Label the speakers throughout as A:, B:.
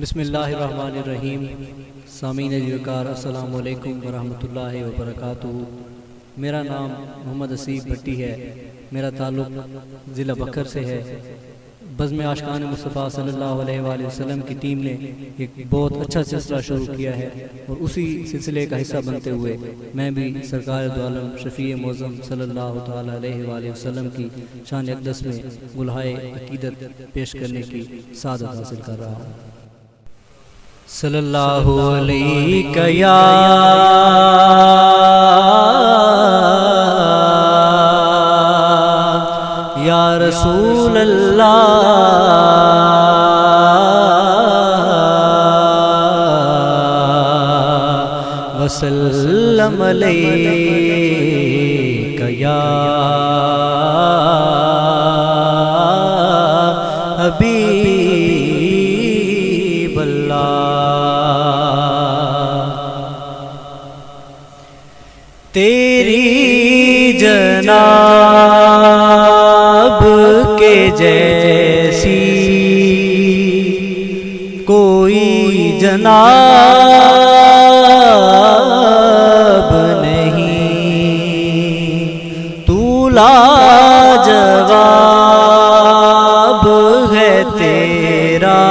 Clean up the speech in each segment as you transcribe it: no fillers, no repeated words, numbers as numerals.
A: بسم اللہ الرحمن الرحیم۔ سامعین وقار السلام علیکم ورحمۃ اللہ وبرکاتہ۔ میرا نام محمد اسیب بھٹی ہے۔ میرا تعلق ضلع بکر سے ہے۔ بزم عاشقان مصطفیٰ صلی اللہ علیہ وآلہ وسلم کی ٹیم نے ایک بہت اچھا سلسلہ شروع کیا ہے اور اسی سلسلے کا حصہ بنتے ہوئے میں بھی سرکار دو عالم شفیع معظم صلی اللہ تعالیٰ علیہ وآلہ وسلم کی شان اقدس میں گلہائے عقیدت پیش کرنے کی سعادت حاصل کر رہا ہوں۔ صلی اللہ علیہ یا رسول اللہ وسلم علیک یا حبیب اللہ۔ تیری جناب کے جیسی کوئی جناب نہیں، تو لاجواب ہے تیرا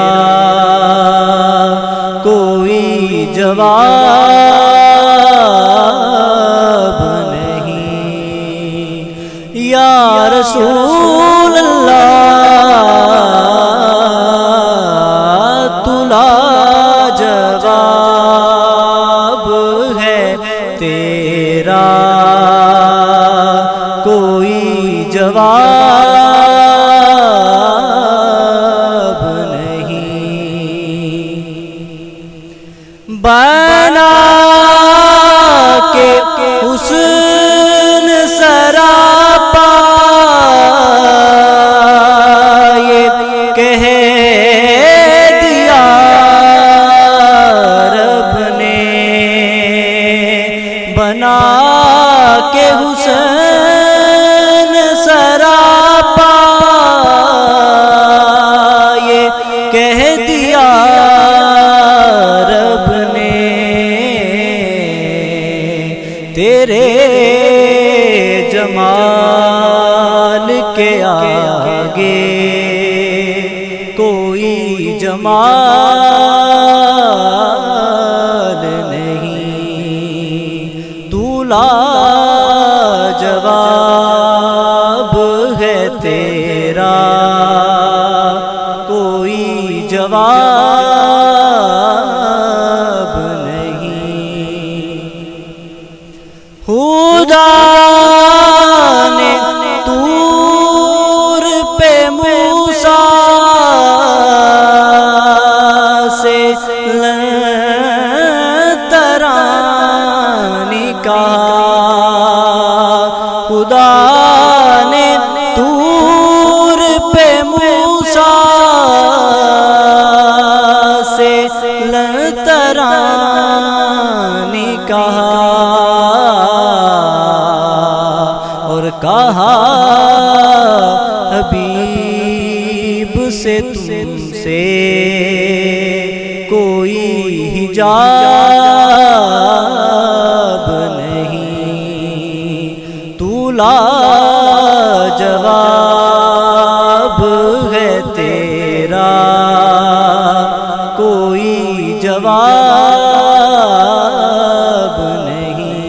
A: کوئی جواب نہیں۔ یا رسول اللہ تو لاجواب ہے تیرا کوئی جواب نہیں۔ بنا کے حسن سراپا یہ کہہ دیا رب نے، بنا کے حسن سراپا یہ کہہ دیا رب نے، تیرے جمال کے آگے کوئی جمال نہیں، تو لاجواب ہے تیرا کوئی جواب نہیں۔ خدا نے طور پہ موسیٰ سے ترانی کہا، خدا نے طور پہ موسیٰ سے ترانی کہا، اور کہا حبیب سے تم سے کوئی حجاب نہیں، تو لاجواب ہے تیرا کوئی جواب نہیں۔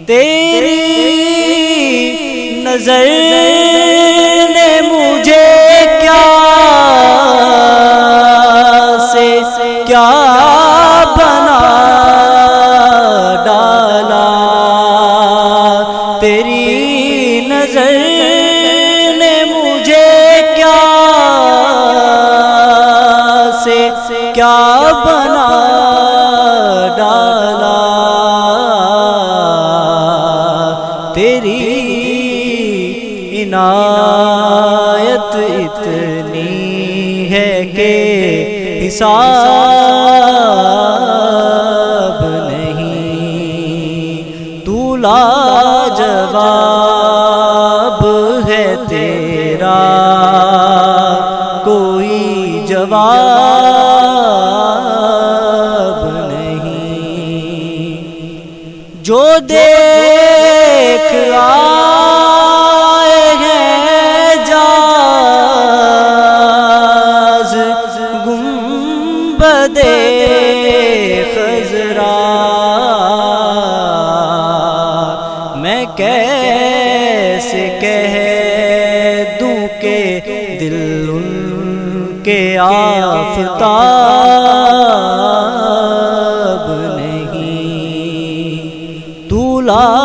A: تیری نظر نے مجھے کیا سے کیا بنا ڈالا، تیری نظر نے مجھے کیا سے کیا بنا ڈالا، تیری عنایت اتنی ہے کہ حساب نہیں، تو لاجواب ہے تیرا کوئی جواب دیکھ آئے ہیں جاز گنبد خضرا، میں کیسے کہہ دوں کہ دل ان کے آفتاب نہیں، تو لاجواب